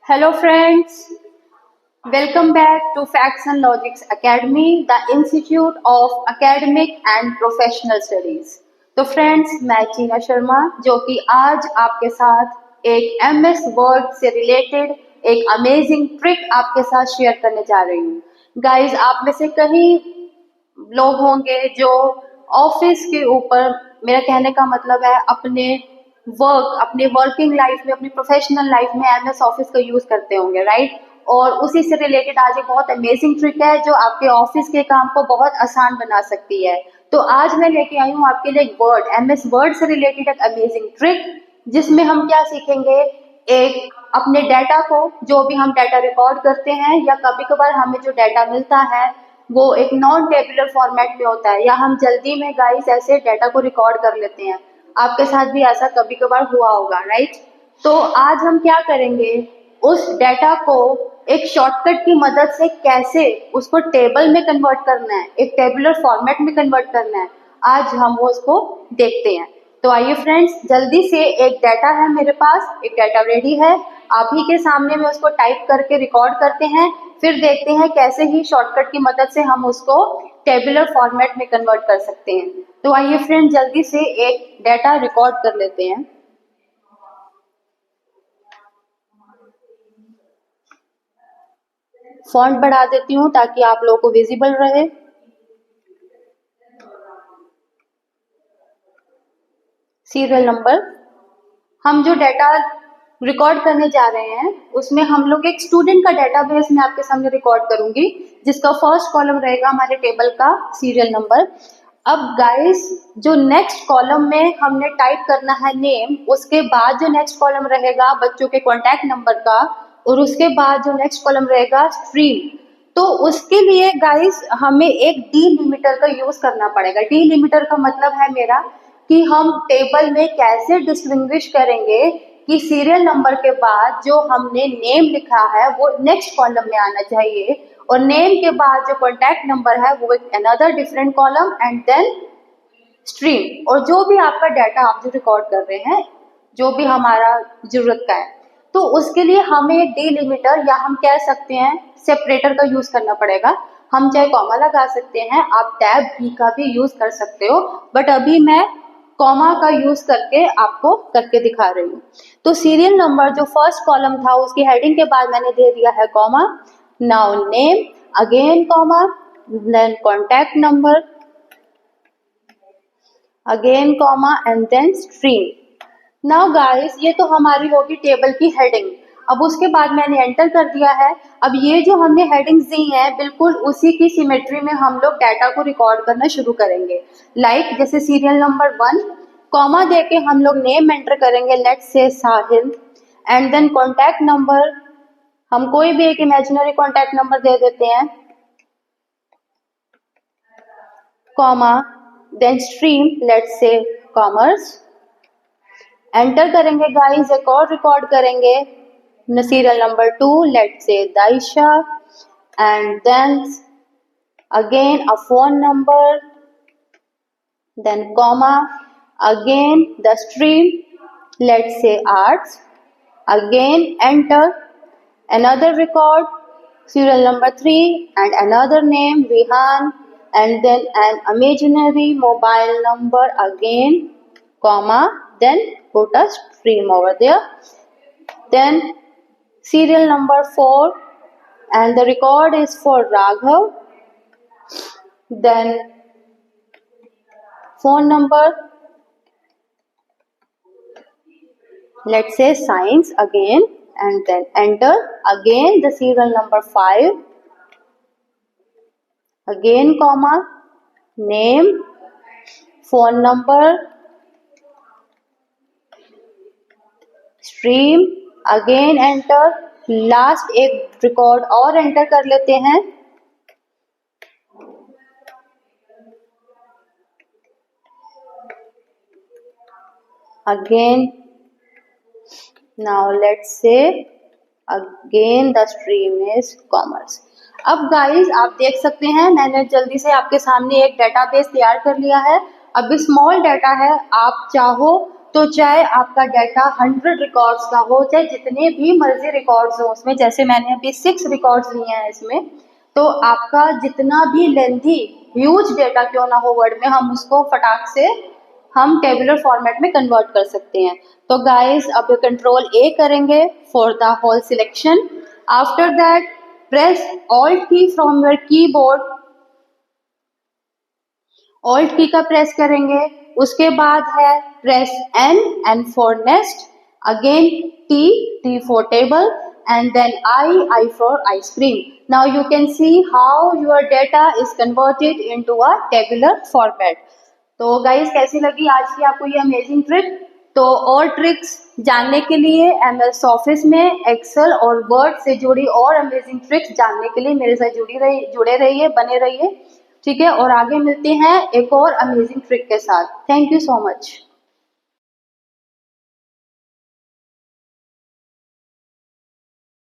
Hello, friends. Welcome back to Facts and Logics Academy, the Institute of Academic and Professional Studies. तो friends, मैं चीना शर्मा जो कि आज आपके साथ एक MS वर्ड से रिलेटेड एक अमेजिंग ट्रिक आपके साथ शेयर करने जा रही हूँ. गाइज, आप में से कई लोग होंगे जो ऑफिस के ऊपर, मेरा कहने का मतलब है अपने वर्किंग लाइफ में, अपनी प्रोफेशनल लाइफ में MS ऑफिस का यूज करते होंगे, राइट. और उसी से रिलेटेड आज एक बहुत अमेजिंग ट्रिक है जो आपके ऑफिस के काम को बहुत आसान बना सकती है. तो आज मैं लेके आई हूँ आपके लिए एक वर्ड, MS वर्ड से रिलेटेड एक अमेजिंग ट्रिक, जिसमें हम क्या सीखेंगे. एक अपने डाटा को, जो भी हम डाटा रिकॉर्ड करते हैं या कभी कभार हमें जो डाटा मिलता है वो एक नॉन टेबुलर फॉर्मेट में होता है, या हम जल्दी में गाइस ऐसे डाटा को रिकॉर्ड कर लेते हैं. आपके साथ भी ऐसा कभी कभार हुआ होगा, राइट. तो आज हम क्या करेंगे, उस डाटा को एक शॉर्टकट की मदद से कैसे उसको टेबल में कन्वर्ट करना है, एक टेबुलर फॉर्मेट में कन्वर्ट करना है, आज हम वो उसको देखते हैं. तो आइए फ्रेंड्स, जल्दी से, एक डाटा है मेरे पास, एक डाटा रेडी है, आप ही के सामने में उसको टाइप करके रिकॉर्ड करते हैं, फिर देखते हैं कैसे ही शॉर्टकट की मदद से हम उसको टेबुलर फॉर्मेट में कन्वर्ट कर सकते हैं. तो आइए फ्रेंड, जल्दी से एक डाटा रिकॉर्ड कर लेते हैं. फॉन्ट बढ़ा देती हूँ ताकि आप लोगों को विजिबल रहे. सीरियल नंबर, हम जो डाटा रिकॉर्ड करने जा रहे हैं उसमें हम लोग एक स्टूडेंट का डेटाबेस में आपके सामने रिकॉर्ड करूंगी, जिसका फर्स्ट कॉलम रहेगा हमारे टेबल का सीरियल नंबर. अब गाइस, जो नेक्स्ट कॉलम में हमने टाइप करना है नेम, उसके बाद जो नेक्स्ट कॉलम रहेगा बच्चों के कॉन्टैक्ट नंबर का, और उसके बाद जो नेक्स्ट कॉलम रहेगा स्ट्रीम. तो उसके लिए गाइस हमें एक डीलिमिटर का यूज करना पड़ेगा. डीलिमिटर का मतलब है मेरा कि हम टेबल में कैसे डिस्टिंग्विश करेंगे कि सीरियल नंबर के बाद जो हमने नेम लिखा है वो नेक्स्ट कॉलम में आना चाहिए, और नेम के बाद जो कॉन्टैक्ट नंबर है वो एक another different column, and then stream. और जो भी आपका डाटा आप जो रिकॉर्ड कर रहे हैं, जो भी हमारा जरूरत का है, तो उसके लिए हमें एक डीलिमिटर, या हम कह सकते हैं सेपरेटर का यूज करना पड़ेगा. हम चाहे कॉमा लगा सकते हैं, आप टैब भी का भी यूज कर सकते हो, बट अभी मैं कॉमा का यूज करके आपको करके दिखा रही हूँ. तो सीरियल नंबर जो फर्स्ट कॉलम था उसकी हेडिंग के बाद मैंने दे दिया है comma. Now name, again comma, then contact number, again comma, and then stream. Now guys, ये तो हमारी होगी टेबल की हेडिंग. अब उसके बाद मैंने एंटर कर दिया है. अब ये जो हमने हेडिंग्स दी हैं, बिल्कुल उसी की सिमेट्री में हम लोग डाटा को रिकॉर्ड करना शुरू करेंगे. लाइक जैसे सीरियल नंबर 1, कॉमा देके हम लोग नेम एंटर करेंगे, let's say Sahil, and then contact number, हम कोई भी एक इमेजिनरी कॉन्टैक्ट नंबर दे देते हैं, comma, then stream, let's say commerce. Enter करेंगे गाइस, एक और रिकॉर्ड करेंगे, serial number 2, let's say Daisha, and then again a phone number, then comma, again the stream, let's say arts, again enter, another record, serial number 3, and another name Vihan, and then an imaginary mobile number again, comma, then put a stream over there. Then serial number 4, and the record is for Raghav. Then phone number, let's say science again, and then enter, again the serial number 5, again comma, name, phone number, stream, again enter, last एक record और enter कर लेते हैं, again, now let's say again the stream is commerce. अब guys, आप देख सकते हैं मैंने जल्दी से आपके सामने एक डेटाबेस तैयार कर लिया है. अब स्मॉल डाटा है, आप चाहो तो चाहे आपका डाटा 100 रिकॉर्ड्स का हो, चाहे जितने भी मर्जी रिकॉर्ड्स हो उसमें, जैसे मैंने अभी 6 रिकॉर्ड्स लिए हैं इसमें, तो आपका जितना भी लेंथी ह्यूज डेटा क्यों ना हो वर्ड में, हम उसको फटाक से हम टेबुलर फॉर्मेट में कन्वर्ट कर सकते हैं। तो गाइस अब कंट्रोल ए करेंगे for the whole selection. After that press alt key from your keyboard, alt key का प्रेस करेंगे, उसके बाद है press N for next, again T for table, and then I for ice cream. Now you can see how your data is converted into a tabular format. तो guys कैसी लगी आज की आपको ये अमेजिंग ट्रिक? तो और ट्रिक्स जानने के लिए MS ऑफिस में एक्सेल और वर्ड से जुड़ी और अमेजिंग ट्रिक्स जानने के लिए मेरे साथ जुड़े रहिए, बने रहिए, ठीक है। और आगे मिलते हैं एक और अमेजिंग ट्रिक के साथ। Thank you so much.